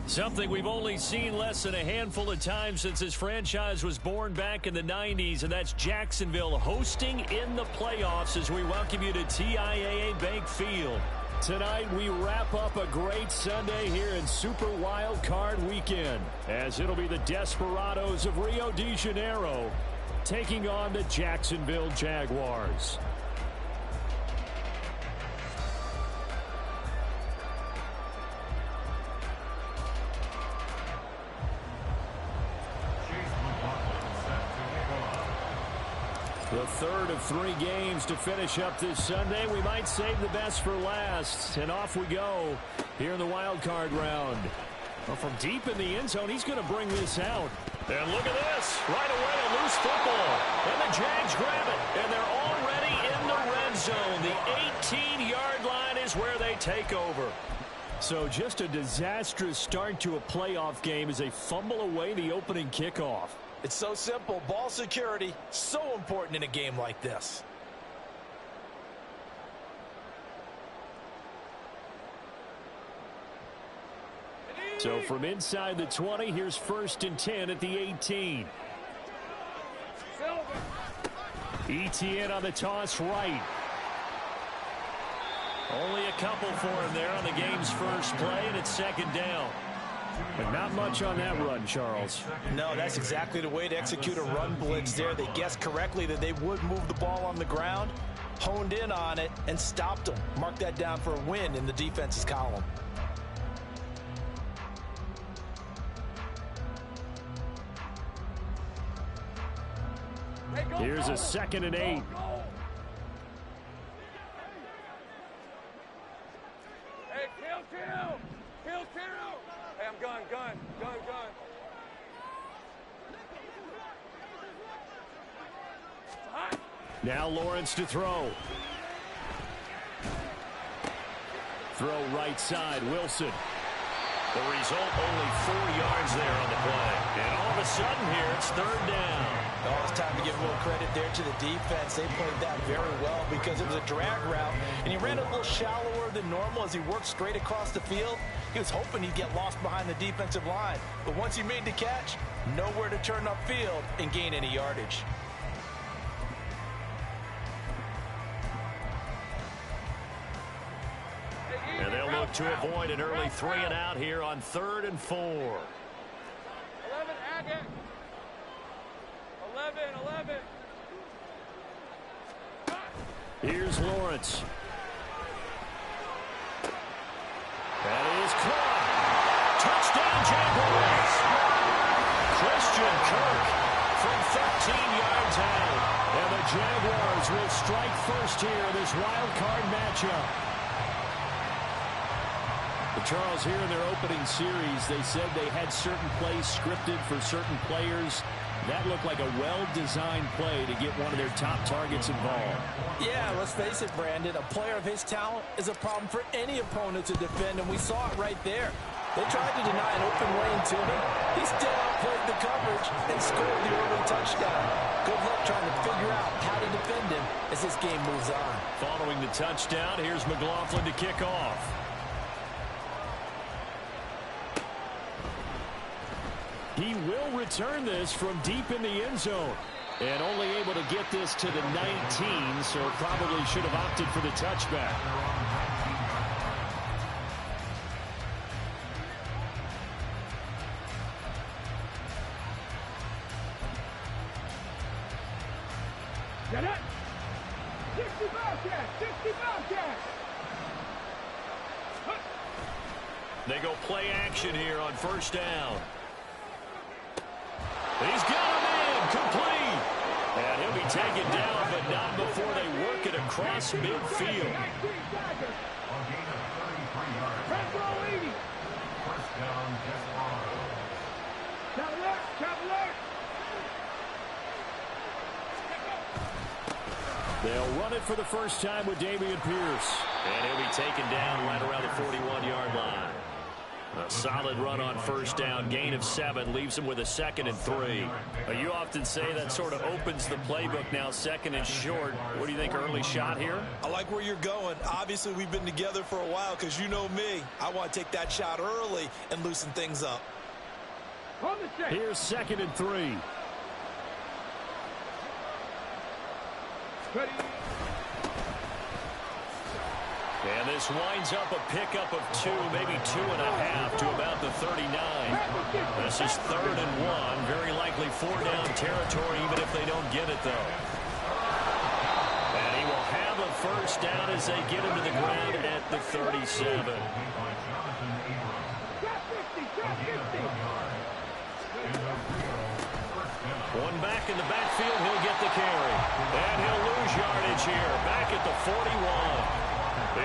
Something we've only seen less than a handful of times since this franchise was born back in the 90s, and that's Jacksonville hosting in the playoffs as we welcome you to TIAA Bank Field. Tonight, we wrap up a great Sunday here in Super Wild Card Weekend, as it'll be the Desperados of Rio de Janeiro taking on the Jacksonville Jaguars. The third of 3 games to finish up this Sunday. We might save the best for last. And off we go here in the wild card round. Well, from deep in the end zone, he's going to bring this out. And look at this. Right away, a loose football. And the Jags grab it. And they're already in the red zone. The 18-yard line is where they take over. So just a disastrous start to a playoff game as they fumble away the opening kickoff. It's so simple. Ball security, so important in a game like this. So from inside the 20, here's 1st and 10 at the 18. ETN on the toss right. Only a couple for him there on the game's first play, and it's 2nd down. But not much on that run, Charles. No, that's exactly the way to execute a run blitz there. They guessed correctly that they would move the ball on the ground, honed in on it, and stopped them. Mark that down for a win in the defense's column. Here's a 2nd and 8. Now Lawrence to throw. Throw right side, Wilson. The result, only 4 yards there on the play. And all of a sudden here, it's 3rd down. Oh, it's time to give a little credit there to the defense. They played that very well because it was a drag route, and he ran a little shallower than normal as he worked straight across the field. He was hoping he'd get lost behind the defensive line. But once he made the catch, nowhere to turn upfield and gain any yardage. And they'll look to avoid an early 3 and out here on 3rd and 4. 11, Agate. 11. Here's Lawrence. That is caught. Touchdown, Jaguars. Christian Kirk from 13 yards out. And the Jaguars will strike first here in this wild card matchup. Charles, here in their opening series, they said they had certain plays scripted for certain players. That looked like a well-designed play to get one of their top targets involved. Yeah, let's face it, Brandon. A player of his talent is a problem for any opponent to defend, and we saw it right there. They tried to deny an open lane to him. He still outplayed the coverage and scored the early touchdown. Good luck trying to figure out how to defend him as this game moves on. Following the touchdown, here's McLaughlin to kick off. He will return this from deep in the end zone. And only able to get this to the 19, so probably should have opted for the touchback. Get it! 60 Bobcats! 60 Bobcats! They go play action here on 1st down. He's got him in, complete. And he'll be taken down, but not before they work it across midfield. They'll run it for the first time with Dameon Pierce. And he'll be taken down right around the 41-yard line. A solid run on first down. Gain of 7 leaves him with a 2nd and 3. You often say that sort of opens the playbook now, 2nd and short. What do you think, early shot here? I like where you're going. Obviously, we've been together for a while because you know me. I want to take that shot early and loosen things up. Here's 2nd and 3. And this winds up a pickup of 2, maybe 2.5 to about the 39. This is 3rd and 1. Very likely 4-down territory, even if they don't get it, though. And he will have a first down as they get him to the ground at the 37. One back in the backfield, he'll get the carry. And he'll lose yardage here, back at the 41.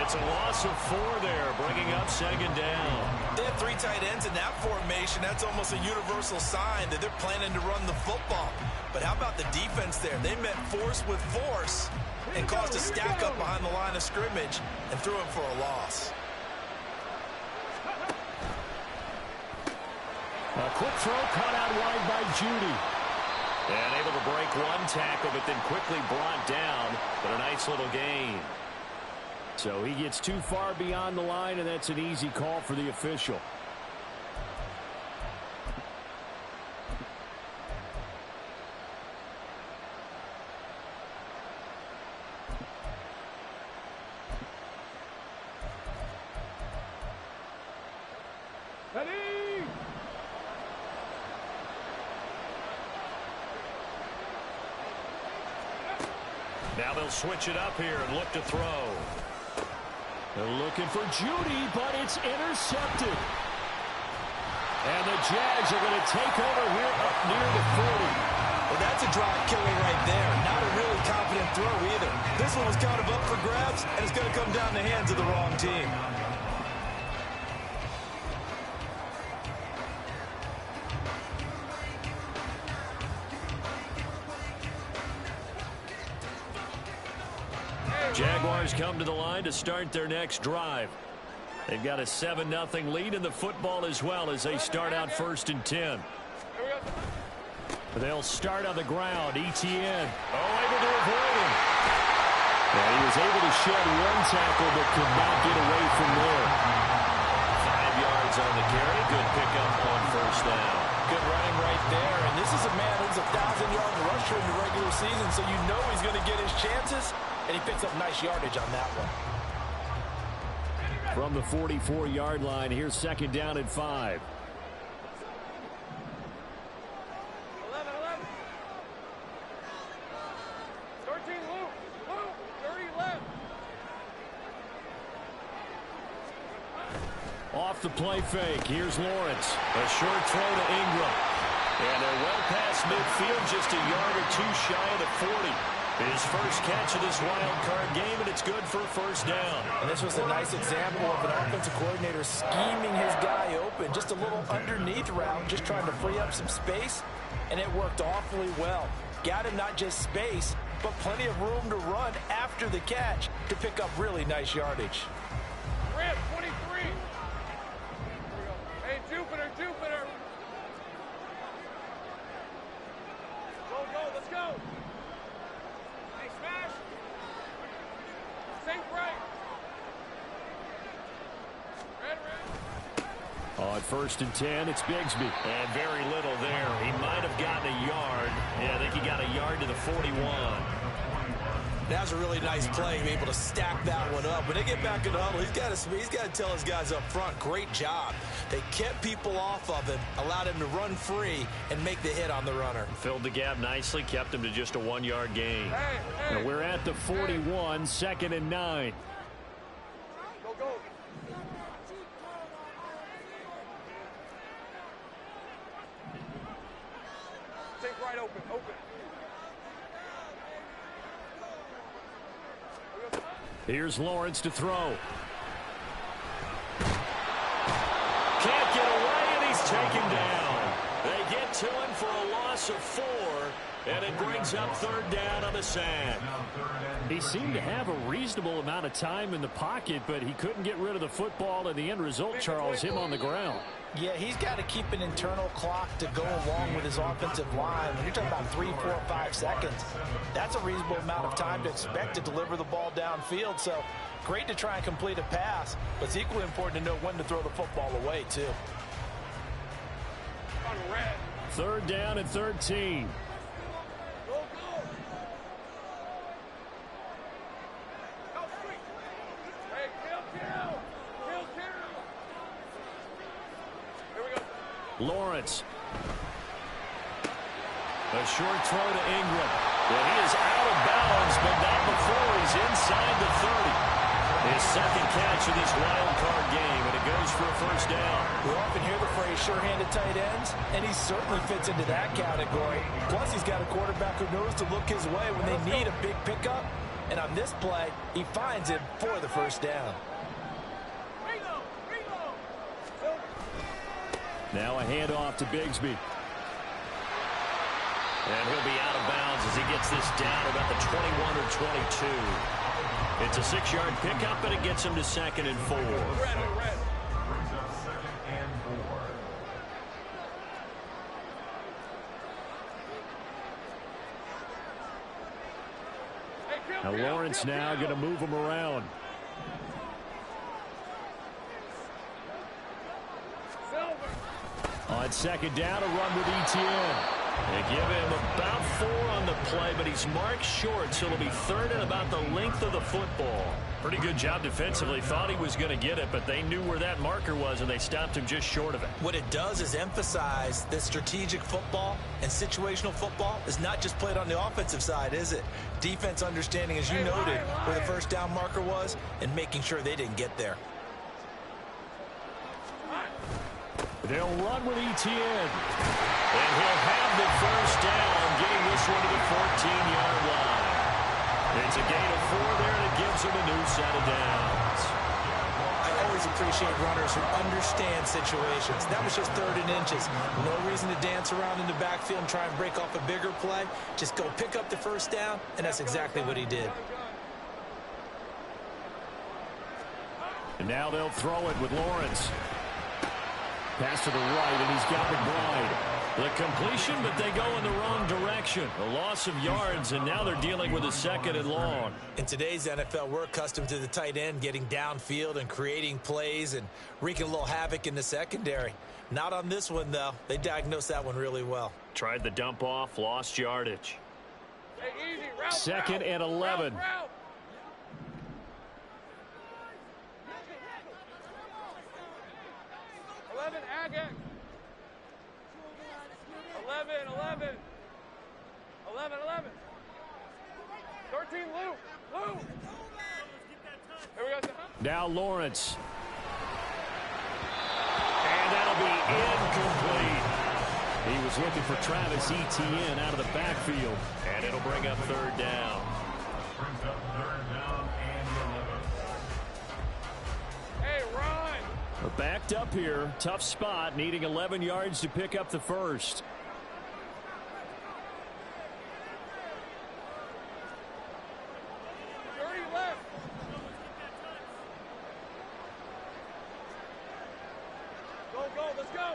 It's a loss of 4 there, bringing up 2nd down. They have 3 tight ends in that formation. That's almost a universal sign that they're planning to run the football. But how about the defense there? They met force with force and caused a stack up behind the line of scrimmage and threw him for a loss. A quick throw caught out wide by Judy. And able to break 1 tackle, but then quickly brought down. But a nice little gain. So he gets too far beyond the line, and that's an easy call for the official. Now they'll switch it up here and look to throw. They're looking for Judy, but it's intercepted. And the Jags are going to take over here up near the 40. Well, that's a drive killer right there. Not a really confident throw either. This one was kind of up for grabs, and it's going to come down the hands of the wrong team. Jaguars come to the line to start their next drive. They've got a 7-0 lead in the football as well as they start out 1st and 10. They'll start on the ground. Etienne. Able to avoid him. And he was able to shed 1 tackle but could not get away from there. 5 yards on the carry. Good pickup on first down. Good running right there. And this is a man who's a 1,000-yard rusher in the regular season, so you know he's going to get his chances. And he picks up nice yardage on that one. From the 44-yard line, here's 2nd down and 5. 11. 13, Luke. 30 left. Off the play fake, here's Lawrence. A short throw to Ingram. And they're well past midfield, just a yard or 2 shy of the 40. His first catch of this wild card game, and it's good for a first down. And this was a nice example of an offensive coordinator scheming his guy open. Just a little underneath route, just trying to free up some space, and it worked awfully well. Got him not just space, but plenty of room to run after the catch to pick up really nice yardage. Red 23. Hey, Jupiter. Go, let's go. Hey, smash. Safe right. Red. On 1st and 10, it's Bigsby. And very little there. He might have gotten a yard. Yeah, I think he got a yard to the 41. That's a really nice play to be able to stack that one up. When they get back in the huddle, he's got to tell his guys up front, great job. They kept people off of him, allowed him to run free and make the hit on the runner. Filled the gap nicely, kept him to just a 1-yard gain. Now we're at the 41, 2nd and 9. Go. Take right open. Here's Lawrence to throw. Can't get away, and he's taken down. They get to him for a loss of 4, and it brings up third down on the sack. He seemed to have a reasonable amount of time in the pocket, but he couldn't get rid of the football, and the end result, Charles, him on the ground. Yeah, he's got to keep an internal clock to go along with his offensive line. When you're talking about 3, 4, 5 seconds, that's a reasonable amount of time to expect to deliver the ball downfield. So great to try and complete a pass, but it's equally important to know when to throw the football away, too. Third down and 13. Lawrence. A short throw to Ingram. And he is out of bounds, but not before he's inside the 30. His second catch of this wild card game, and it goes for a first down. We often hear the phrase sure-handed tight ends, and he certainly fits into that category. Plus, he's got a quarterback who knows to look his way when they need a big pickup. And on this play, he finds him for the first down. Now a handoff to Bigsby. And he'll be out of bounds as he gets this down about the 21 or 22. It's a 6-yard pickup, but it gets him to 2nd and 4. Now Lawrence now going to move him around. On second down, a run with Etienne. They give him about 4 on the play, but he's marked short, so it'll be 3rd and about the length of the football. Pretty good job defensively. Thought he was going to get it, but they knew where that marker was, and they stopped him just short of it. What it does is emphasize that strategic football and situational football is not just played on the offensive side, is it? Defense understanding, as you noted, where the first down marker was and making sure they didn't get there. They'll run with Etienne. And he'll have the first down, getting this one to the 14-yard line. It's a gain of 4 there, and it gives him a new set of downs. I always appreciate runners who understand situations. That was just 3rd and inches. No reason to dance around in the backfield and try and break off a bigger play. Just go pick up the first down, and that's exactly what he did. And now they'll throw it with Lawrence. Pass to the right, and he's got McBride. The completion, but they go in the wrong direction. A loss of yards, and now they're dealing with a 2nd and long. In today's NFL, we're accustomed to the tight end getting downfield and creating plays and wreaking a little havoc in the secondary. Not on this one, though. They diagnosed that one really well. Tried the dump off, lost yardage. Hey, easy. Route, 2nd and 11. Route. 11, Agate. 11. 13, Lou. Here we go. Now Lawrence. And that'll be incomplete. He was looking for Travis Etienne out of the backfield. And it'll bring up 3rd down. Hey, Ron. We're backed up here. Tough spot, needing 11 yards to pick up the first. Go, let's go.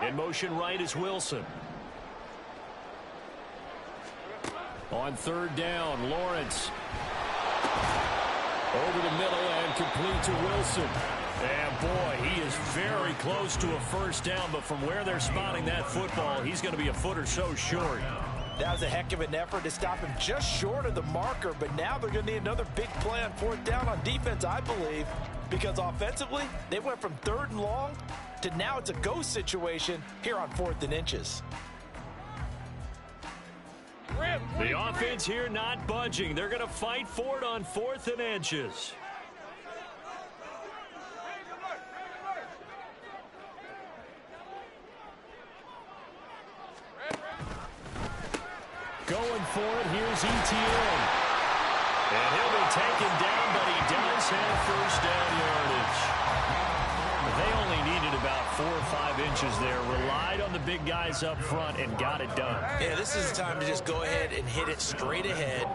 In motion right is Wilson. On 3rd down, Lawrence. Over the middle and complete to Wilson. And boy, he is very close to a first down, but from where they're spotting that football, he's going to be a foot or so short. That was a heck of an effort to stop him just short of the marker, but now they're going to need another big play on 4th down on defense, I believe, because offensively, they went from 3rd and long to now it's a go situation here on 4th and inches. The offense here not budging. They're going to fight for it on 4th and inches. Going for it, here's Etienne. And he'll be taken down, but he does have first down yardage. They only needed needed about 4 or 5 inches there. Relied on the big guys up front and got it done. Yeah, this is the time to just go ahead and hit it straight ahead.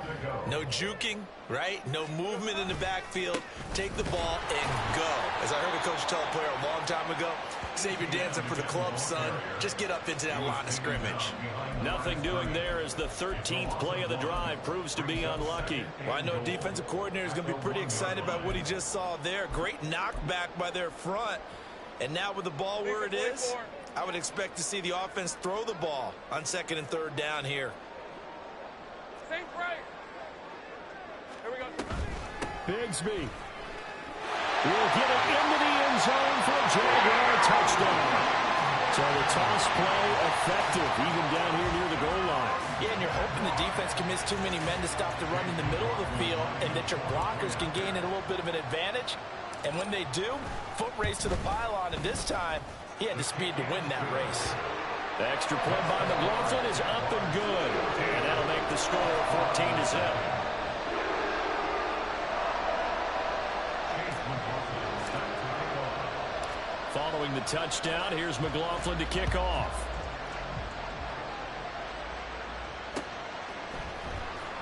No juking, right? No movement in the backfield. Take the ball and go. As I heard a coach tell a player a long time ago, save your dancing for the club, son. Just get up into that line of scrimmage. Nothing doing there as the 13th play of the drive proves to be unlucky. Well, I know a defensive coordinator is going to be pretty excited about what he just saw there. Great knockback by their front. And now with the ball where it is, I would expect to see the offense throw the ball on 2nd and 3rd down here. Same right. Here we go. Bigsby will get it into the end zone for a Jaguar touchdown. So the toss play effective, even down here near the goal line. Yeah, and you're hoping the defense commits too many men to stop the run in the middle of the field and that your blockers can gain a little bit of an advantage. And when they do, foot race to the pylon, and this time, he had the speed to win that race. The extra point by McLaughlin is up and good. And that'll make the score 14-0. Following the touchdown, here's McLaughlin to kick off.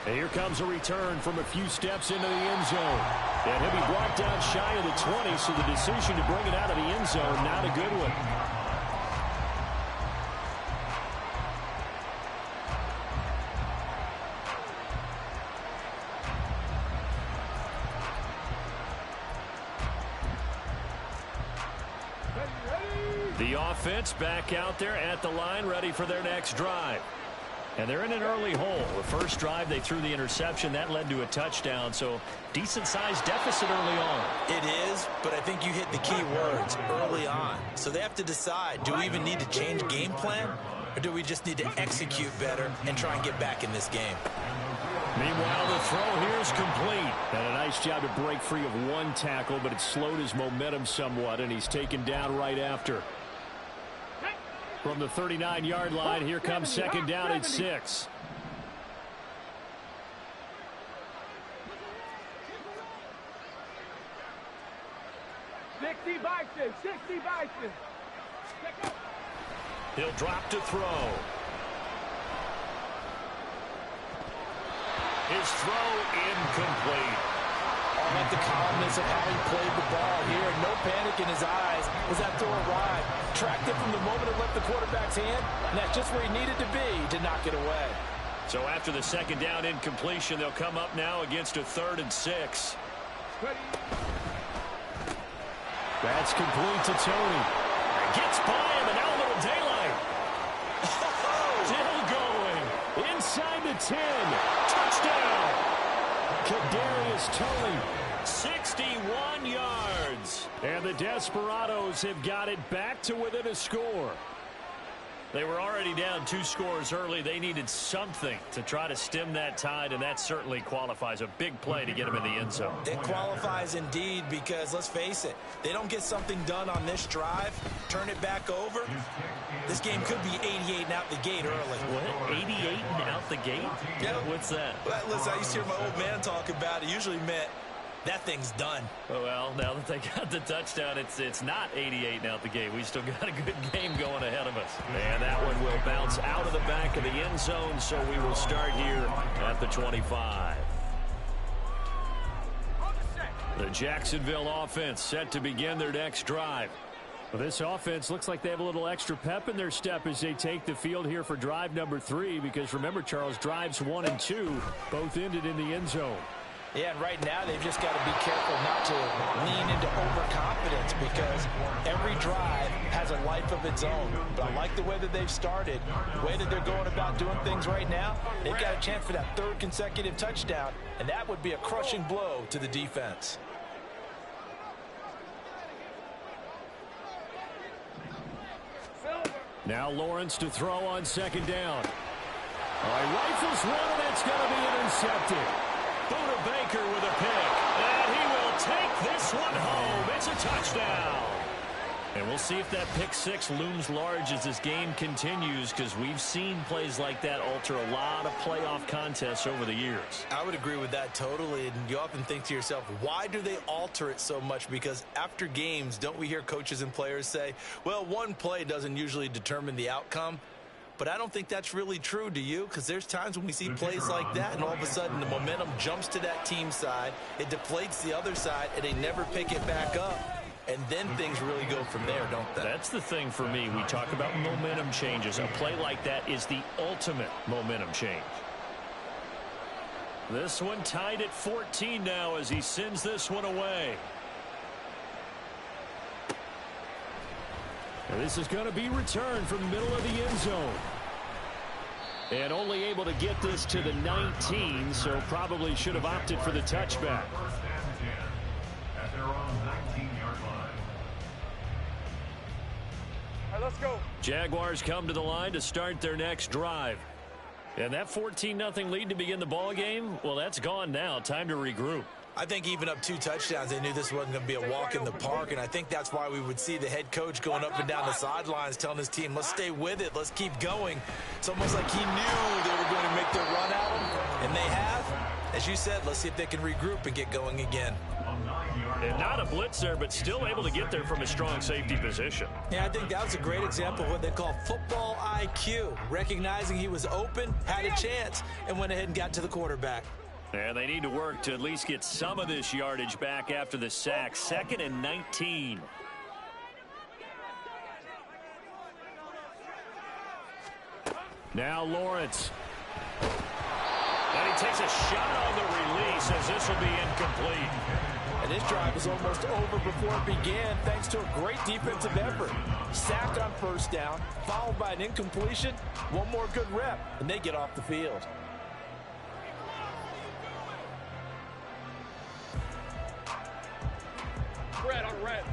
And here comes a return from a few steps into the end zone. And he'll be brought down shy of the 20, so the decision to bring it out of the end zone, not a good one. The offense back out there at the line, ready for their next drive. And they're in an early hole. The first drive, they threw the interception. That led to a touchdown, so decent-sized deficit early on. It is, but I think you hit the key words, early on. So they have to decide, do we even need to change game plan, or do we just need to execute better and try and get back in this game? Meanwhile, the throw here is complete. And a nice job to break free of one tackle, but it slowed his momentum somewhat, and he's taken down right after. From the 39-yard line, here comes 2nd down and 6. He'll drop to throw. His throw incomplete. I like the calmness of how he played the ball here. No panic in his eyes as that throw arrived. Tracked it from the moment it left the quarterback's hand, and that's just where he needed to be to knock it away. So after the 2nd down incompletion, they'll come up now against a 3rd and 6. That's complete to Tony. Gets by him, and now a little daylight. Still going. Inside the 10. Touchdown. Kadarius Toney, 61 yards. And the Desperados have got it back to within a score. They were already down 2 scores early. They needed something to try to stem that tide, and that certainly qualifies. A big play to get them in the end zone. It qualifies indeed because, let's face it, they don't get something done on this drive, turn it back over, this game could be 88 and out the gate early. What? 88 and out the gate? Yeah. What's that? Well, listen, I used to hear my old man talk about it. Usually meant that thing's done. Well, now that they got the touchdown, it's not 88 and out the gate. We still got a good game going ahead of us. And that one will bounce out of the back of the end zone, so we will start here at the 25. The Jacksonville offense set to begin their next drive. Well, this offense looks like they have a little extra pep in their step as they take the field here for drive number 3, because remember, Charles, drives 1 and 2 both ended in the end zone. Yeah, and right now they've just got to be careful not to lean into overconfidence because every drive has a life of its own. But I like the way that they've started, the way that they're going about doing things right now. They've got a chance for that 3rd consecutive touchdown, and that would be a crushing blow to the defense. Now Lawrence to throw on 2nd down. All right, rifles one, and that's going to be intercepted. Buda Baker with a pick, and he will take this one home. It's a touchdown. And we'll see if that pick six looms large as this game continues, because we've seen plays like that alter a lot of playoff contests over the years. I would agree with that totally. And you often think to yourself, why do they alter it so much? Because after games, don't we hear coaches and players say, well, one play doesn't usually determine the outcome. But I don't think that's really true, do you? Because there's times when we see plays like that, and all of a sudden the momentum jumps to that team side, it deflates the other side, and they never pick it back up. And then things really go from there, don't they? That's the thing for me. We talk about momentum changes. A play like that is the ultimate momentum change. This one tied at 14 now as he sends this one away. And this is going to be returned from the middle of the end zone. And only able to get this to the 19, so probably should have opted for the touchback. Let's go. Jaguars come to the line to start their next drive. And that 14-0 lead to begin the ball game, well, that's gone now. Time to regroup. I think even up 2 touchdowns, they knew this wasn't going to be a walk in the park, and I think that's why we would see the head coach going up and down the sidelines telling his team, let's stay with it, let's keep going. It's almost like he knew they were going to make their run at him, and they have. As you said, let's see if they can regroup and get going again. And not a blitzer, but still able to get there from a strong safety position. Yeah, I think that was a great example of what they call football IQ, recognizing he was open, had a chance, and went ahead and got to the quarterback. And they need to work to at least get some of this yardage back after the sack. 2nd and 19. Now Lawrence. And he takes a shot on the release as this will be incomplete. And this drive was almost over before it began thanks to a great defensive effort. Sacked on first down, followed by an incompletion. One more good rep, and they get off the field.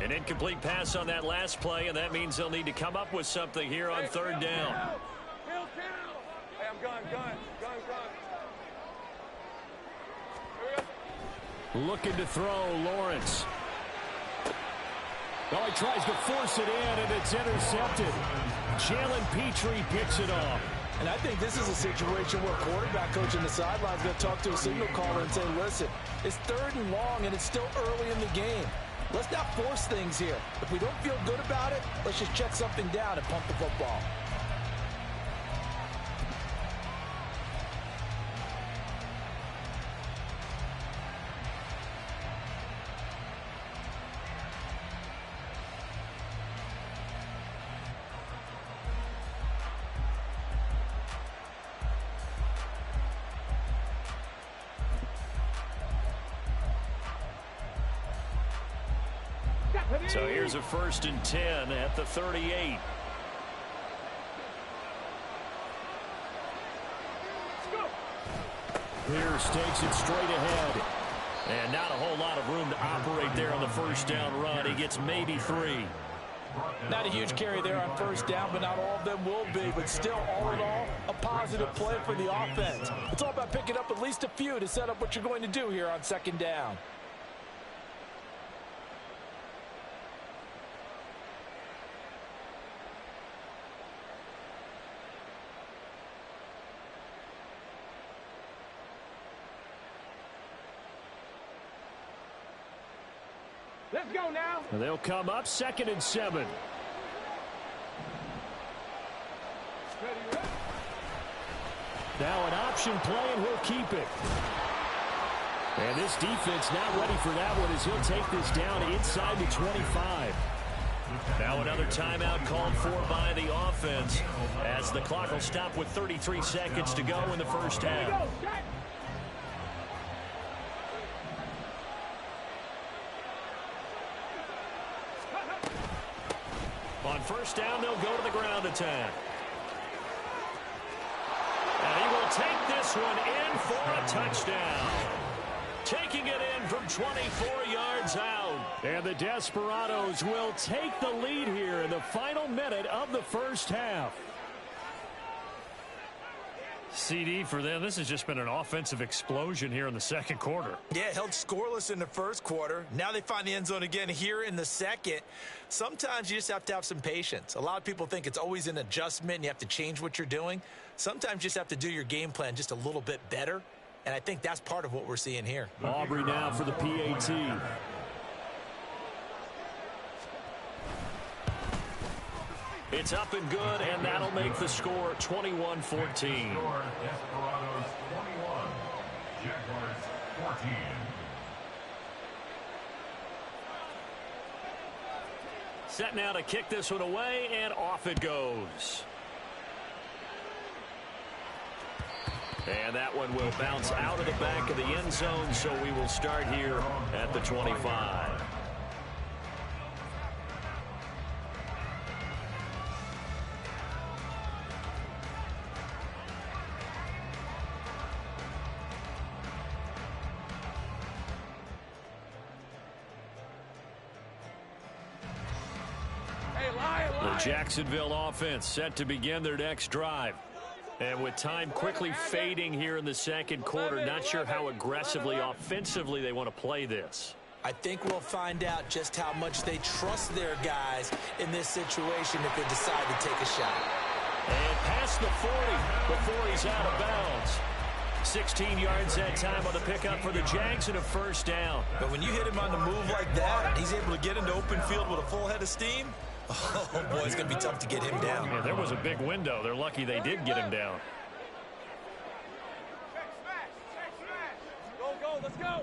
An incomplete pass on that last play, and that means they'll need to come up with something here on 3rd down. Hey, I'm gun. Looking to throw, Lawrence. Oh, he tries to force it in, and it's intercepted. Jalen Petrie picks it off. And I think this is a situation where a quarterback coach in the sideline is going to talk to a signal caller and say, listen, it's 3rd and long, and it's still early in the game. Let's not force things here. If we don't feel good about it, let's just check something down and pump the football. So here's a 1st and 10 at the 38. Pierce takes it straight ahead. And not a whole lot of room to operate there on the 1st down run. He gets maybe 3. Not a huge carry there on 1st down, but not all of them will be. But still, all in all, a positive play for the offense. It's all about picking up at least a few to set up what you're going to do here on 2nd down. Let's go now. They'll come up 2nd and 7. Now an option play, and he'll keep it. And this defense not ready for that one as he'll take this down inside the 25. Now another timeout called for by the offense as the clock will stop with 33 seconds to go in the 1st half. On 1st down, they'll go to the ground attack. And he will take this one in for a touchdown. Taking it in from 24 yards out. And the Desperados will take the lead here in the final minute of the 1st half. CD for them. This has just been an offensive explosion here in the second quarter. Yeah, held scoreless in the first quarter. Now they find the end zone again here in the second. Sometimes you just have to have some patience. A lot of people think it's always an adjustment and you have to change what you're doing. Sometimes you just have to do your game plan just a little bit better, and I think that's part of what we're seeing here. Aubrey now for the PAT. It's up and good, and that'll make the score 21-14. Desperados 21, Jaguars 14. Set now to kick this one away, and off it goes. And that one will bounce out of the back of the end zone, so we will start here at the 25. The Jacksonville offense set to begin their next drive. And with time quickly fading here in the second quarter, not sure how aggressively, offensively they want to play this. I think we'll find out just how much they trust their guys in this situation if they decide to take a shot. And past the 40 before he's out of bounds. 16 yards that time on the pickup for the Jags and a first down. But when you hit him on the move like that, and he's able to get into open field with a full head of steam, oh, boy, it's going to be tough to get him down. Yeah, there was a big window. They're lucky they did get him down. Go, go, let's go.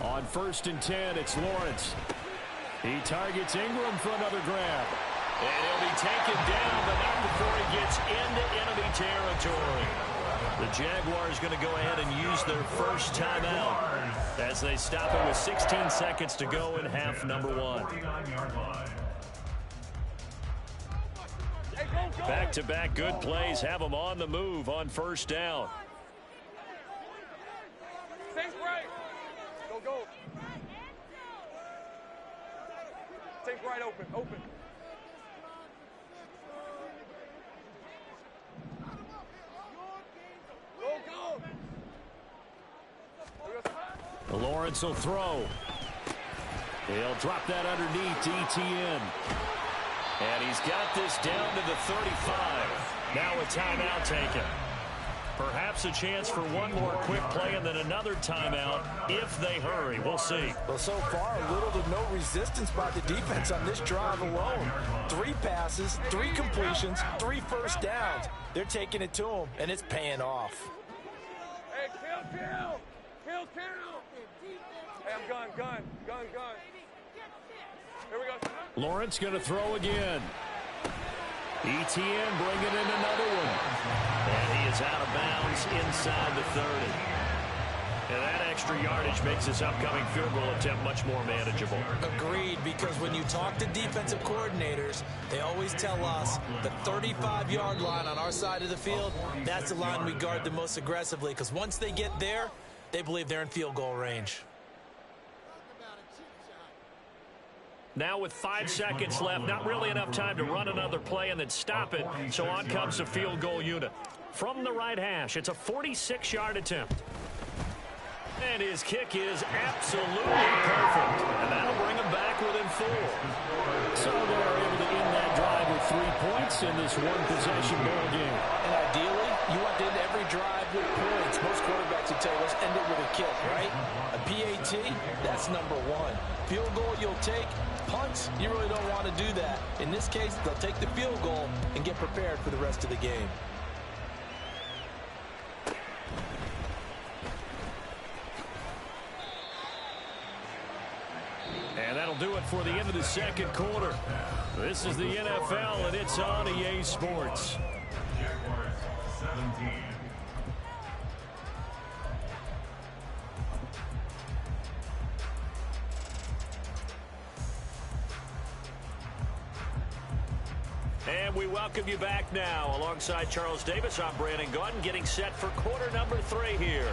On 1st and 10, it's Lawrence. He targets Ingram for another grab. And he'll be taken down, but not before he gets into enemy territory. The Jaguars going to go ahead and use their first timeout as they stop it with 16 seconds to go in half number one. Back-to-back good plays have them on the move on first down. Stay right. Go, go. Take right open, open. Lawrence will throw. He'll drop that underneath to ETN. And he's got this down to the 35. Now a timeout taken. Perhaps a chance for one more quick play and then another timeout if they hurry. We'll see. Well, so far, little to no resistance by the defense on this drive alone. 3 passes, 3 completions, 3 first downs. They're taking it to them, and it's paying off. Hey, kill. Hey, I'm gun. Here we go. Lawrence going to throw again. ETN bringing in another one. And he is out of bounds inside the 30. And that extra yardage makes this upcoming field goal attempt much more manageable. Agreed, because when you talk to defensive coordinators, they always tell us the 35-yard line on our side of the field, that's the line we guard the most aggressively, because once they get there, they believe they're in field goal range. Now with 5 seconds left, not really enough time to run another play and then stop it. So on comes the field goal unit. From the right hash, it's a 46-yard attempt. And his kick is absolutely perfect. And that'll bring him back within 4. So they're able to end that drive with 3 points in this one-possession ball game. And ideally, you want to end every drive with points. Most quarterbacks would tell you, let's end it with a kick, right? A PAT, that's number 1. Field goal you'll take. Punts, you really don't want to do that. In this case, they'll take the field goal and get prepared for the rest of the game. And that'll do it for the end of the second quarter. This is the NFL, and it's on EA Sports. Jaguars 17. And we welcome you back now. Alongside Charles Davis, I'm Brandon Gaudin, getting set for quarter number 3 here.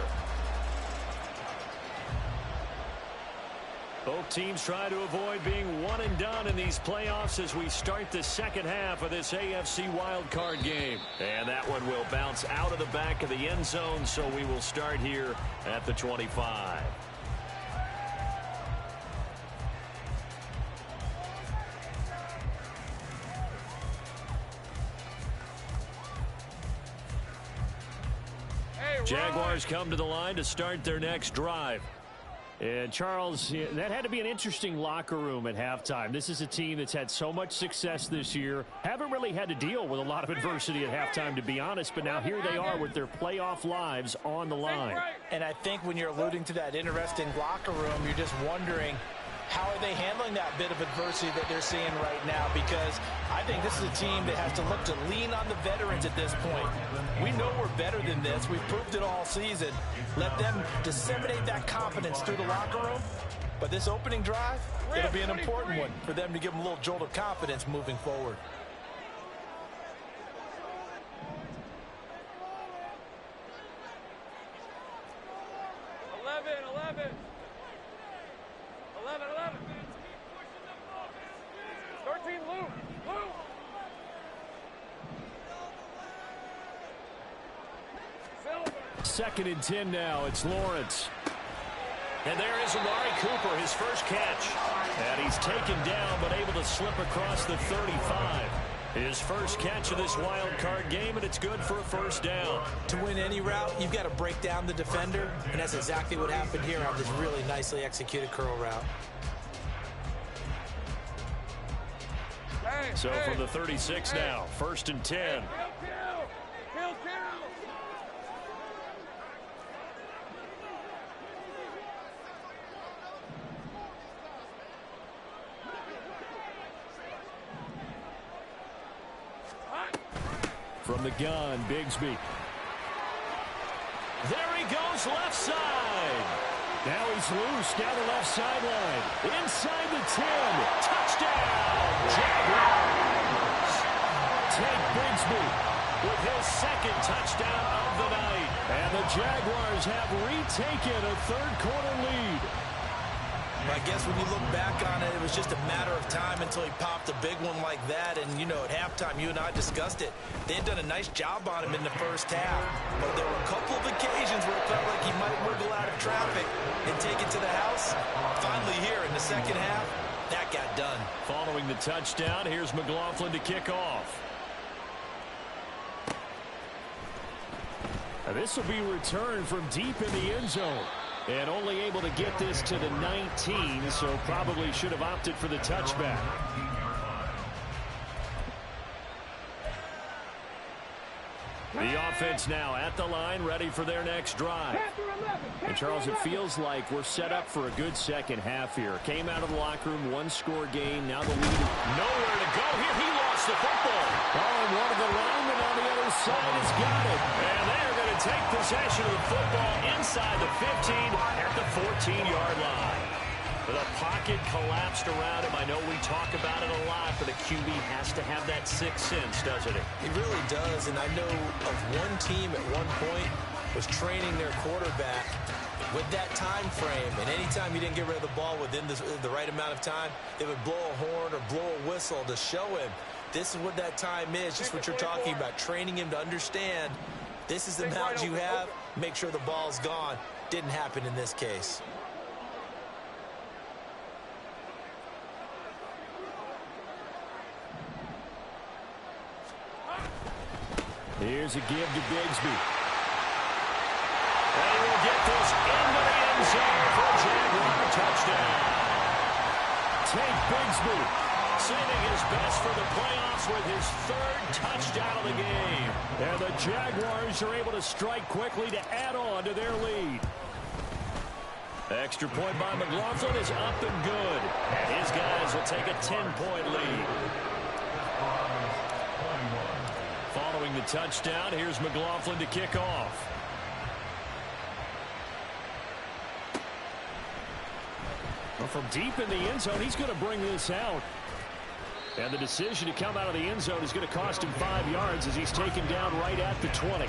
Both teams trying to avoid being one and done in these playoffs as we start the second half of this AFC wildcard game. And that one will bounce out of the back of the end zone, so we will start here at the 25. Jaguars come to the line to start their next drive. And, Charles, that had to be an interesting locker room at halftime. This is a team that's had so much success this year. Haven't really had to deal with a lot of adversity at halftime, to be honest. But now here they are with their playoff lives on the line. And I think when you're alluding to that interesting locker room, you're just wondering, how are they handling that bit of adversity that they're seeing right now? Because I think this is a team that has to look to lean on the veterans at this point. We know we're better than this. We've proved it all season. Let them disseminate that confidence through the locker room. But this opening drive, it'll be an important one for them to give them a little jolt of confidence moving forward. Second and 10 now. It's Lawrence. And there is Amari Cooper, his first catch. And he's taken down but able to slip across the 35. His first catch of this wild card game, and it's good for a first down. To win any route, you've got to break down the defender, and that's exactly what happened here on this really nicely executed curl route. So from the 36 now, first and 10. From the gun, Bigsby. There he goes, left side. Now he's loose down the left sideline. Inside the 10. Touchdown, Jaguars. Take Bigsby with his second touchdown of the night. And the Jaguars have retaken a third-quarter lead. I guess when you look back on it, it was just a matter of time until he popped a big one like that. And, you know, at halftime, you and I discussed it. They had done a nice job on him in the first half. But there were a couple of occasions where it felt like he might wiggle out of traffic and take it to the house. Finally here in the second half, that got done. Following the touchdown, here's McLaughlin to kick off. Now this will be returned from deep in the end zone. And only able to get this to the 19, so probably should have opted for the touchback. The offense now at the line, ready for their next drive. And, Charles, it feels like we're set up for a good second half here. Came out of the locker room, one-score game. Now the lead. Nowhere to go here. He lost the football. Oh, and one of the linemen on the other side has got it. And they're going to take possession of the football inside the 15 at the 14-yard line. The pocket collapsed around him. I know we talk about it a lot, but a QB has to have that sixth sense, doesn't it? It really does, and I know of one team at one point was training their quarterback with that time frame, and anytime you didn't get rid of the ball within the right amount of time, they would blow a horn or blow a whistle to show him this is what that time is, just what you're talking about, training him to understand this is the amount you have, make sure the ball's gone. Didn't happen in this case. Here's a give to Bigsby. And he will get this into the end zone for a Jaguar touchdown. Take Bigsby, saving his best for the playoffs with his third touchdown of the game. And the Jaguars are able to strike quickly to add on to their lead. Extra point by McLaughlin is up and good. And his guys will take a 10-point lead. Following the touchdown, here's McLaughlin to kick off. Well, from deep in the end zone, he's going to bring this out. And the decision to come out of the end zone is going to cost him 5 yards as he's taken down right at the 20.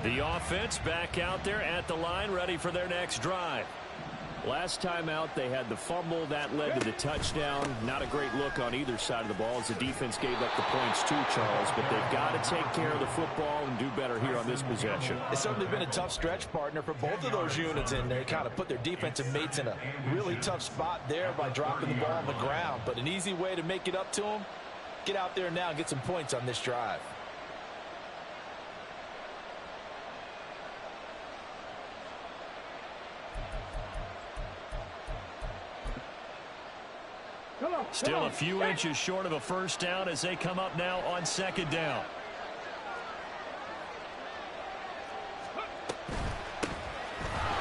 The offense back out there at the line, ready for their next drive. Last time out, they had the fumble. That led to the touchdown. Not a great look on either side of the ball as the defense gave up the points too, Charles. But they've got to take care of the football and do better here on this possession. It's certainly been a tough stretch, partner, for both of those units in there. Kind of put their defensive mates in a really tough spot there by dropping the ball on the ground. But an easy way to make it up to them, get out there now and get some points on this drive. Still a few inches short of a first down as they come up now on second down.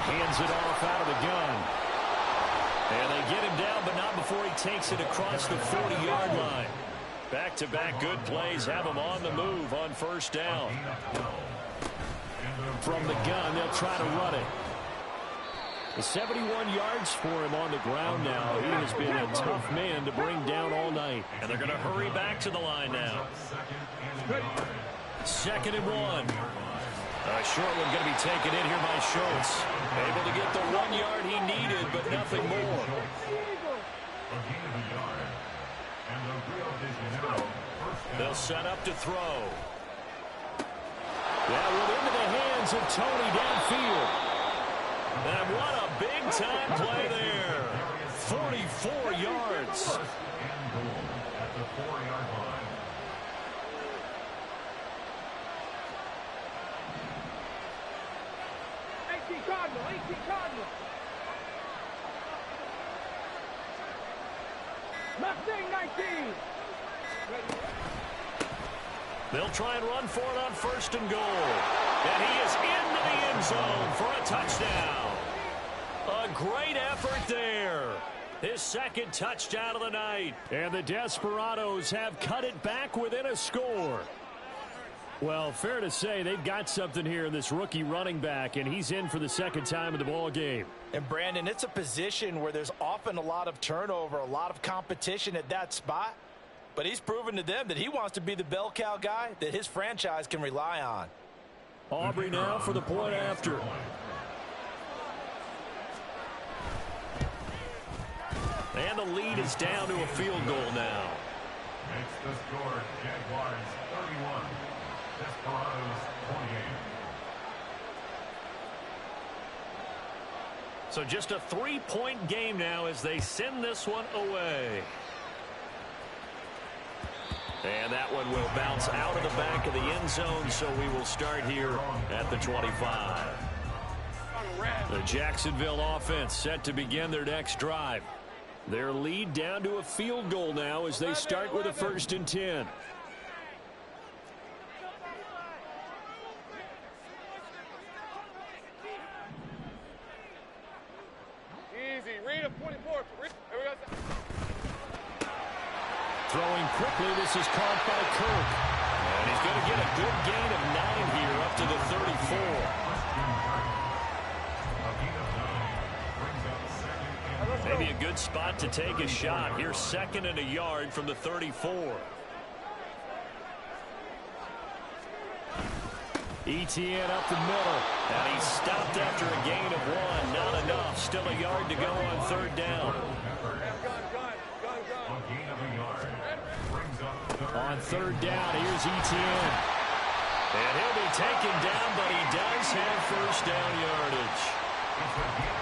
Hands it off out of the gun. And they get him down, but not before he takes it across the 40-yard line. Back-to-back good plays have him on the move on first down. From the gun, they'll try to run it. 71 yards for him on the ground now. He has been a tough man to bring down all night. And they're going to hurry back to the line now. Second and 1. A short one going to be taken in here by Schultz. Able to get the 1 yard he needed, but nothing more. They'll set up to throw. That one into the hands of Tony downfield. And what a big-time play there. 44 yards. At the 4-yard line. Cardinal. Mustang 19. They'll try and run for it on first and goal. And he is into the end zone for a touchdown. A great effort there. His second touchdown of the night. And the Desperados have cut it back within a score. Well, fair to say they've got something here in this rookie running back, and he's in for the second time in the ball game. And, Brandon, it's a position where there's often a lot of turnover, a lot of competition at that spot. But he's proven to them that he wants to be the bell cow guy that his franchise can rely on. Aubrey now for the point after. And the lead is down to a field goal now. Makes the score Jaguars 31, Desperados 28. So just a 3-point game now as they send this one away. And that one will bounce out of the back of the end zone, so we will start here at the 25. The Jacksonville offense set to begin their next drive. Their lead down to a field goal now as they start with a 1st and 10. Easy. Read him, 24. Here we go. Throwing quickly, this is caught by Kirk. And he's going to get a good gain of 9 here up to the 34. Maybe a good spot to take a shot. Here's 2nd and a yard from the 34. Etienne up the middle. And he's stopped after a gain of 1. Not enough. Still a yard to go on 3rd down. On 3rd down, here's Etienne. And he'll be taken down, but he does have 1st down yardage.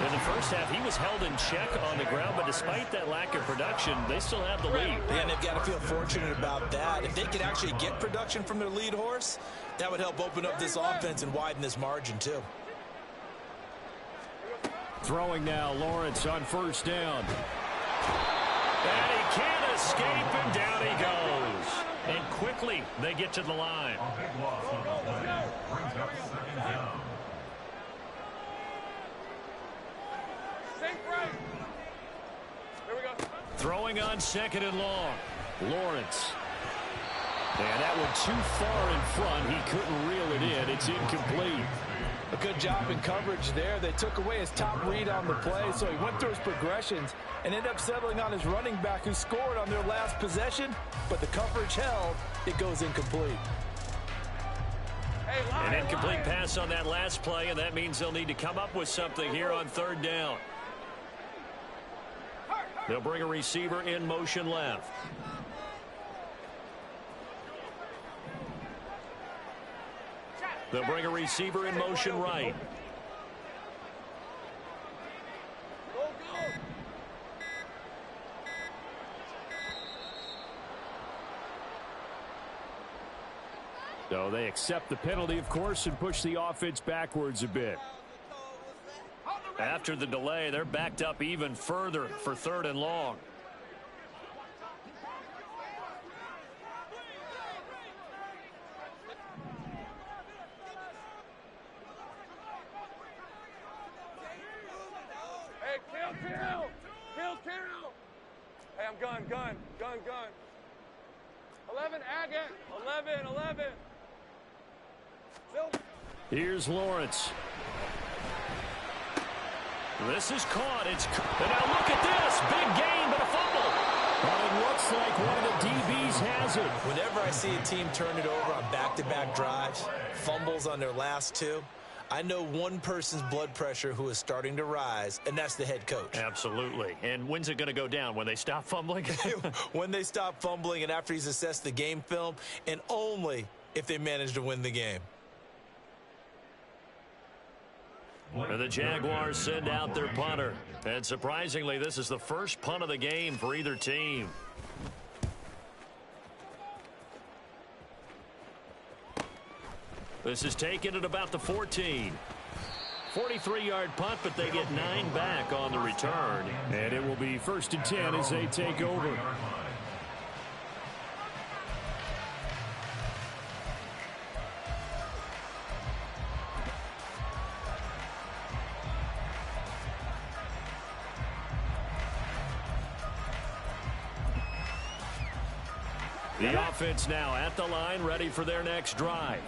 In the first half, he was held in check on the ground, but despite that lack of production, they still have the lead. And they've got to feel fortunate about that. If they could actually get production from their lead horse, that would help open up this offense and widen this margin, too. Throwing now, Lawrence on 1st down. And he can't escape, and down he goes. And quickly, they get to the line. A big loss on the play. Brings up 2nd down. Here we go. Throwing on 2nd and long. Lawrence. And that one too far in front. He couldn't reel it in. It's incomplete. A good job in coverage there. They took away his top read on the play, so he went through his progressions and ended up settling on his running back who scored on their last possession, but the coverage held. It goes incomplete. An incomplete pass on that last play, and that means they'll need to come up with something here on third down. They'll bring a receiver in motion left. They'll bring a receiver in motion right. So they accept the penalty, of course, and push the offense backwards a bit. After the delay, they're backed up even further for third and long. Hey, kill. Hey, I'm gun. 11, Agate. 11. Here's Lawrence. This is caught. And now look at this. Big gain, but a fumble. But it looks like one of the DBs has it. Whenever I see a team turn it over on back-to-back drives, fumbles on their last two, I know one person's blood pressure who is starting to rise, and that's the head coach. Absolutely. And when's it going to go down? When they stop fumbling? When they stop fumbling and after he's assessed the game film, and only if they manage to win the game. And the Jaguars send out their punter. And surprisingly, this is the first punt of the game for either team. This is taken at about the 14. 43-yard punt, but they get 9 back on the return. And it will be 1st and 10 as they take over. The offense now at the line, ready for their next drive.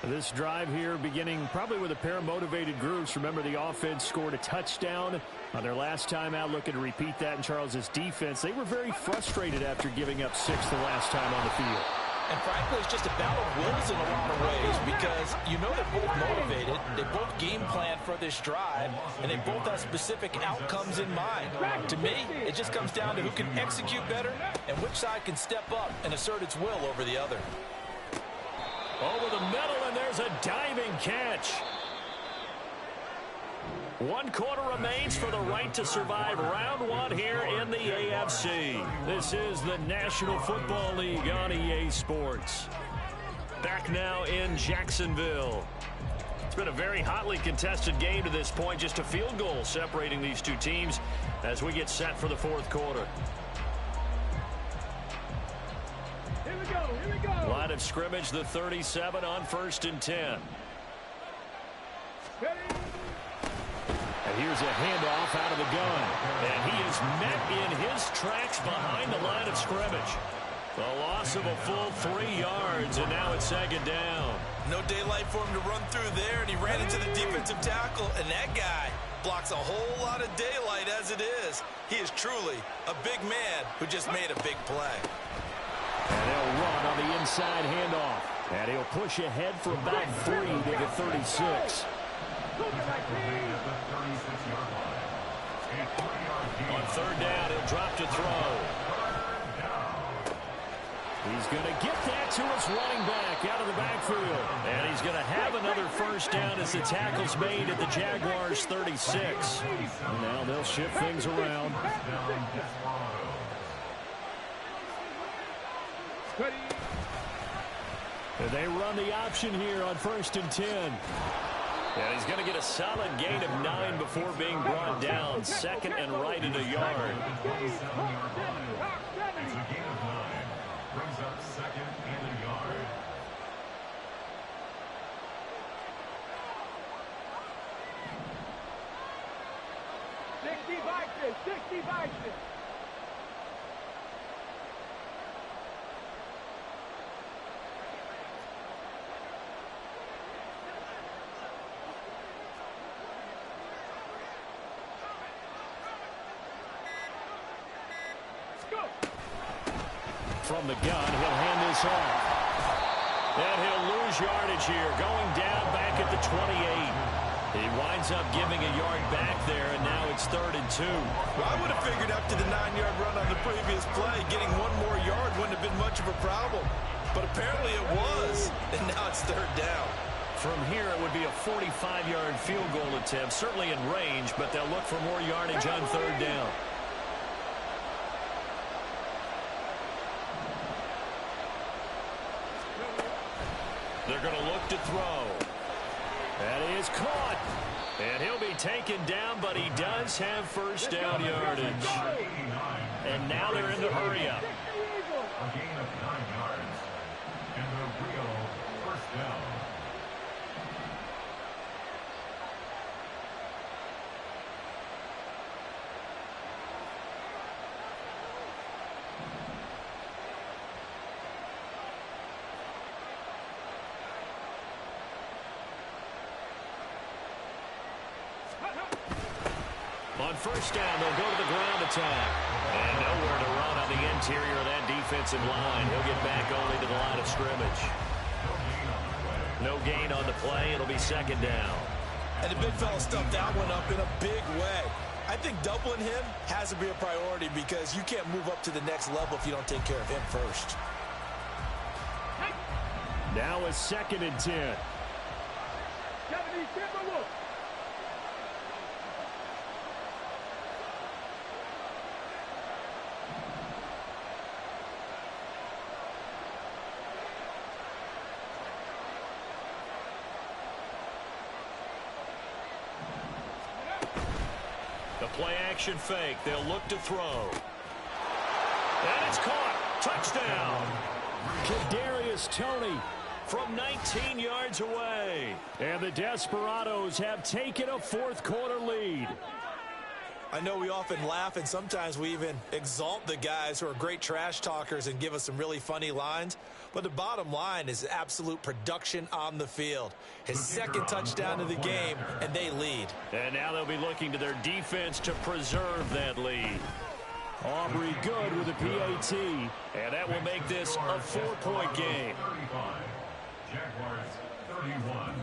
This drive here beginning probably with a pair of motivated groups. Remember, the offense scored a touchdown on their last time out. Looking to repeat that in Charles's defense. They were very frustrated after giving up 6 the last time on the field. And frankly, it's just a battle of wills in a lot of ways because you know they're both motivated, they both game plan for this drive, and they both have specific outcomes in mind. To me, it just comes down to who can execute better and which side can step up and assert its will over the other. Over the middle, and there's a diving catch. 1 quarter remains for the right to survive round 1 here in the AFC. This is the National Football League on EA Sports. Back now in Jacksonville. It's been a very hotly contested game to this point. Just a field goal separating these two teams as we get set for the 4th quarter. Here we go. Line of scrimmage, the 37 on 1st and 10. And here's a handoff out of the gun. And he is met in his tracks behind the line of scrimmage. The loss of a full 3 yards, and now it's 2nd down. No daylight for him to run through there, and he ran into the defensive tackle, and that guy blocks a whole lot of daylight as it is. He is truly a big man who just made a big play. And they'll run on the inside handoff. And he'll push ahead for about 3 to the 36. On 3rd down, he'll drop to throw. He's going to get that to his running back out of the backfield. And he's going to have another 1st down as the tackle's made at the Jaguars' 36. And now they'll shift things around. And they run the option here on 1st and 10. And he's going to get a solid gain of 9 before being brought down. 2nd and right at a yard. It's a gain of 9. Brings up 2nd and a yard. From the gun, he'll hand this off. And he'll lose lose yardage here, going down back at the 28. He winds up giving a yard back there, and now it's 3rd and 2. Well, I would have figured after the 9-yard run on the previous play, getting one more yard wouldn't have been much of a problem. But apparently it was, and now it's 3rd down. From here, it would be a 45-yard field goal attempt, certainly in range, but they'll look for more yardage on 3rd down. They're going to look to throw. That is caught. And he'll be taken down, but he does have first down yardage. And now they're in the hurry-up. A gain of 9 yards. And a real first down. On first down, they'll go to the ground attack. And nowhere to run on the interior of that defensive line. He'll get back only to the line of scrimmage. No gain on the play. It'll be 2nd down. And the big fella stuffed that one up in a big way. I think doubling him has to be a priority because you can't move up to the next level if you don't take care of him first. Now it's 2nd and 10. The play-action fake. They'll look to throw. And it's caught. Touchdown. Kadarius Toney from 19 yards away. And the Desperados have taken a 4th-quarter lead. I know we often laugh, and sometimes we even exalt the guys who are great trash talkers and give us some really funny lines. But the bottom line is absolute production on the field. His 2nd touchdown of the game, and they lead. And now they'll be looking to their defense to preserve that lead. Aubrey good with a PAT, and that will make this a 4-point game. 35. Jaguars 31.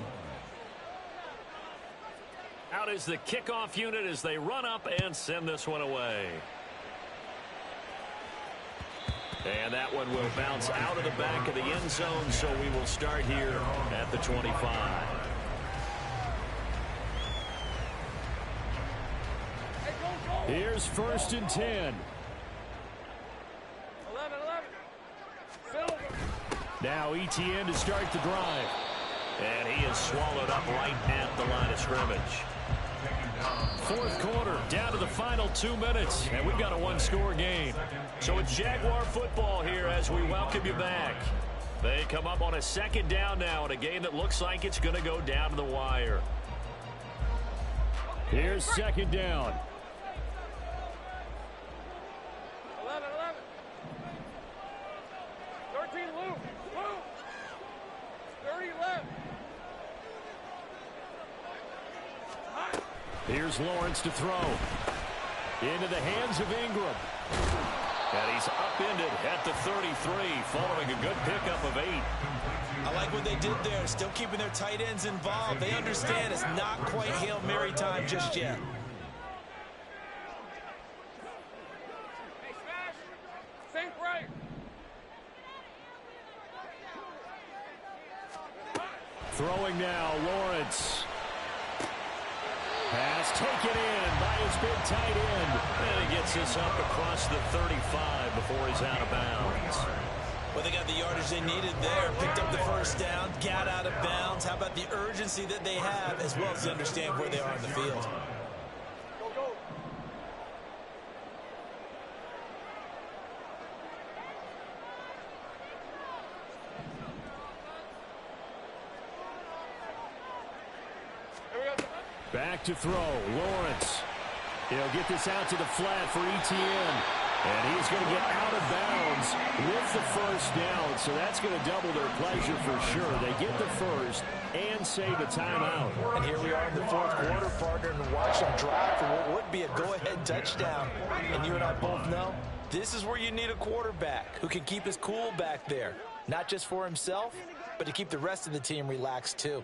Out is the kickoff unit as they run up and send this one away. And that one will bounce out of the back of the end zone, so we will start here at the 25. Here's 1st and 10. 11. Now ETN to start the drive. And he is swallowed up right at the line of scrimmage. 4th quarter, down to the final 2 minutes, and we've got a 1-score game. So it's Jaguar football here as we welcome you back. They come up on a 2nd down now in a game that looks like it's going to go down to the wire. Here's 2nd down. 11. 13, Luke. 30 left. Here's Lawrence to throw. Into the hands of Ingram. And he's upended at the 33, following a good pickup of 8. I like what they did there, still keeping their tight ends involved. They understand it's not quite Hail Mary time just yet. Hey, Smash. Think right. Throwing now, Lawrence. Pass taken in by his big tight end. And he gets this up across the 35 before he's out of bounds. Well, they got the yardage they needed there. Picked up the 1st down, got out of bounds. How about the urgency that they have, as well as they understand where they are in the field? Go. Back to throw, Lawrence. He'll get this out to the flat for ETN. And he's going to get out of bounds with the 1st down. So that's going to double their pleasure for sure. They get the 1st and save a timeout. And here we are in the 4th quarter, partner, and watch them drive for what would be a go-ahead touchdown. And you and I both know this is where you need a quarterback who can keep his cool back there. not just for himself, but to keep the rest of the team relaxed too.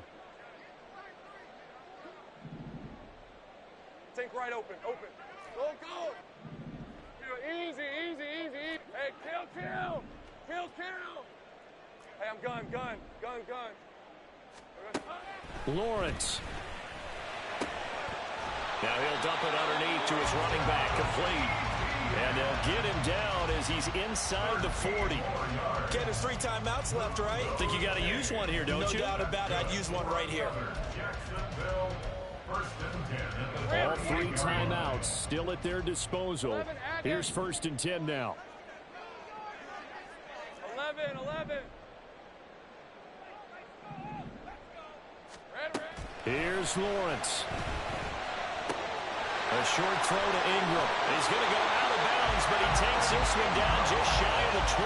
Think right open, open. Go, go. Easy, easy, easy. Hey, kill, kill. Kill, kill. Hey, I'm gun. Lawrence. Now he'll dump it underneath to his running back, complete. And they'll get him down as he's inside the 40. Ken, there's 3 timeouts left, right? I think you got to use one here, don't you? No doubt about it. I'd use one right here. All 3 timeouts still at their disposal. Here's 1st and 10 now. 11. Here's Lawrence. A short throw to Ingram. He's going to go out of bounds, but he takes this one down just shy of the 20.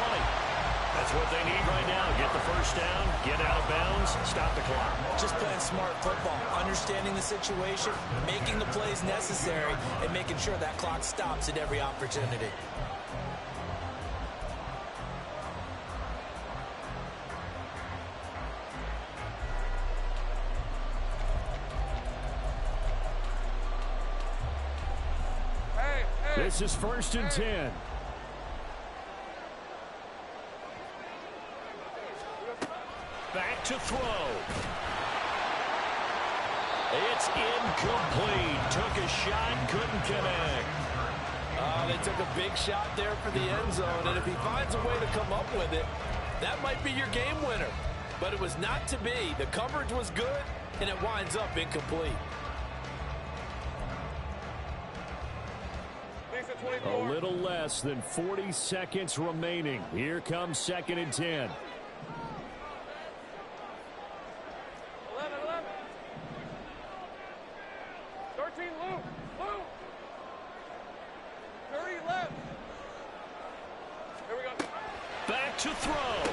That's what they need right now. Get the first down, get out of bounds, stop the clock. Just playing smart football, understanding the situation, making the plays necessary, and making sure that clock stops at every opportunity. This is 1st and 10. Back to throw. It's incomplete. Took a shot, couldn't connect. They took a big shot there for the end zone, and if he finds a way to come up with it, that might be your game winner. But it was not to be. The coverage was good, and it winds up incomplete. A little less than 40 seconds remaining. Here comes 2nd and 10. 11. 13, Luke. 30 left. Here we go. Back to throw.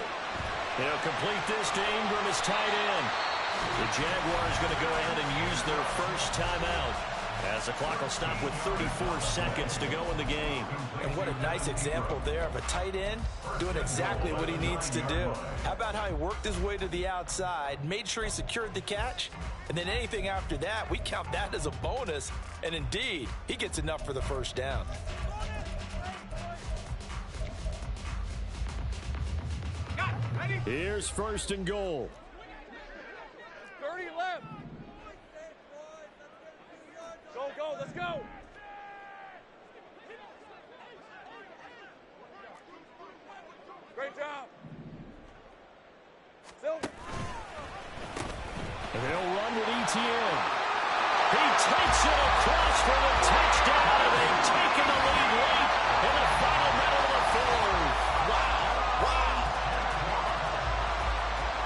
They'll complete this to Ingram as tight end. The Jaguars going to go ahead and use their first timeout, as the clock will stop with 34 seconds to go in the game. And what a nice example there of a tight end doing exactly what he needs to do. How about how he worked his way to the outside, made sure he secured the catch, and then anything after that, we count that as a bonus. And indeed, he gets enough for the first down. Here's 1st and goal. 30 left. Go, let's go. Great job. And they'll run with ETN. He takes it across for the touchdown, and they've taken the lead late in the final minute of the 4th. Wow.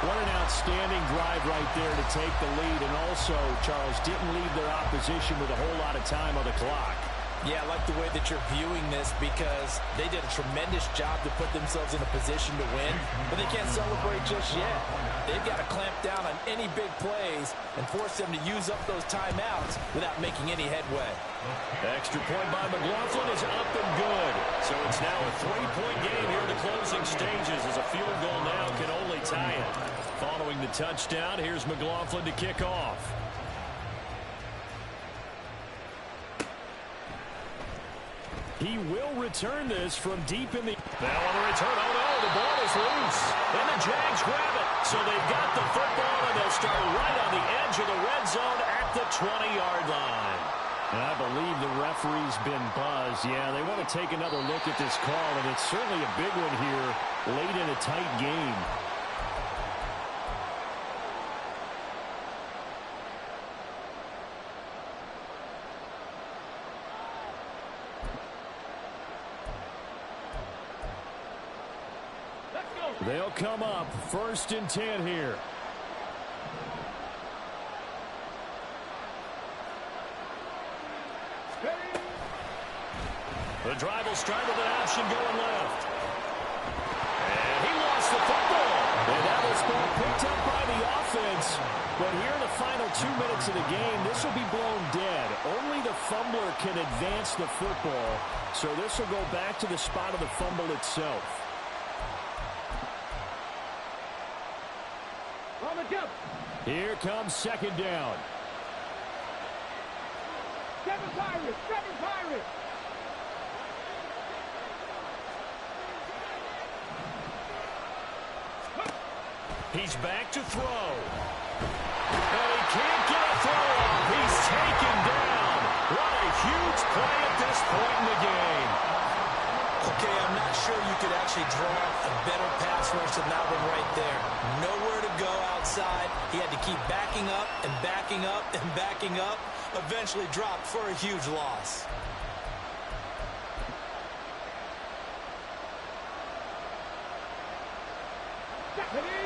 What an outstanding drive right there to take the lead, and also, Charles, didn't leave their opposition with a whole lot of time on the clock. Yeah, I like the way that you're viewing this, because they did a tremendous job to put themselves in a position to win, but they can't celebrate just yet. They've got to clamp down on any big plays and force them to use up those timeouts without making any headway. Extra point by McLaughlin is up and good. So it's now a 3-point game here in the closing stages, as a field goal now can only tie it. Following the touchdown, here's McLaughlin to kick off. He will return this from deep in the... Now on the return, oh no, the ball is loose. And the Jags grab it. So they've got the football, and they'll start right on the edge of the red zone at the 20-yard line. And I believe the referee's been buzzed. Yeah, they want to take another look at this call, and it's certainly a big one here late in a tight game. They'll come up 1st and 10 here. The drive will start with an option going left. And he lost the football. And that was ball picked up by the offense. But here in the final 2 minutes of the game, this will be blown dead. Only the fumbler can advance the football. So this will go back to the spot of the fumble itself. On the jump. Here comes second down. Seven Pirates. Seven Pirates. He's back to throw. And he can't get a throw off. He's taken down. What a huge play at this point in the game. Okay, I'm not sure you could actually draw a better pass rush than that one right there. Nowhere to go outside. He had to keep backing up and backing up and backing up. Eventually dropped for a huge loss.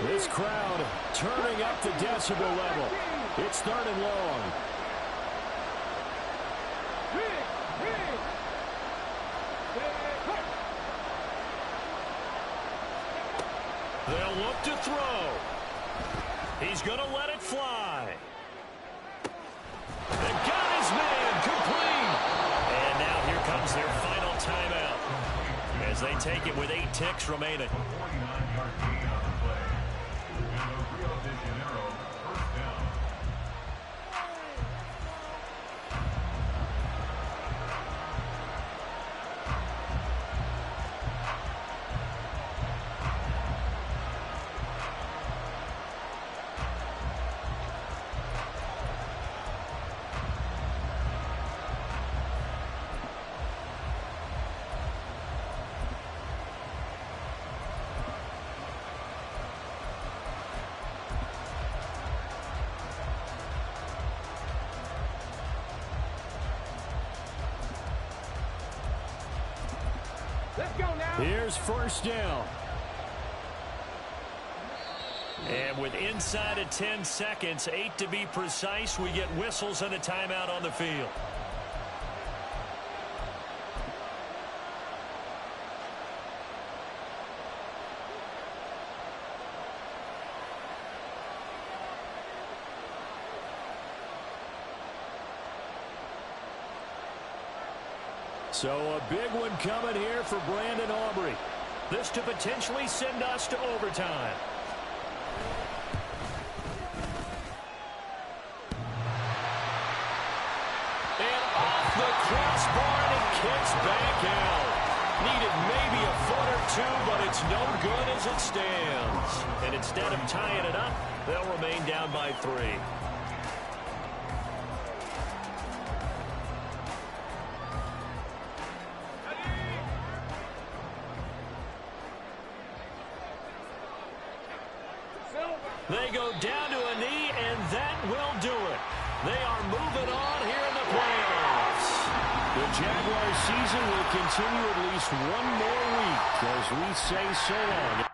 This crowd turning up the decibel level. It's third and long. They'll look to throw. He's going to let it fly. They got his man complete. And now here comes their final timeout as they take it with 8 ticks remaining. 49-yard gain on the play. And the Rio de Janeiro first down. Let's go now. Here's first down. And with inside of 10 seconds, 8 to be precise, we get whistles and a timeout on the field. So a big one coming here for Brandon Aubrey. This to potentially send us to overtime. And off the crossbar, and it kicks back out. Needed maybe a foot or two, but it's no good as it stands. And instead of tying it up, they'll remain down by 3. They go down to a knee, and that will do it. They are moving on here in the playoffs. The Jaguars season will continue at least one more week as we say so long.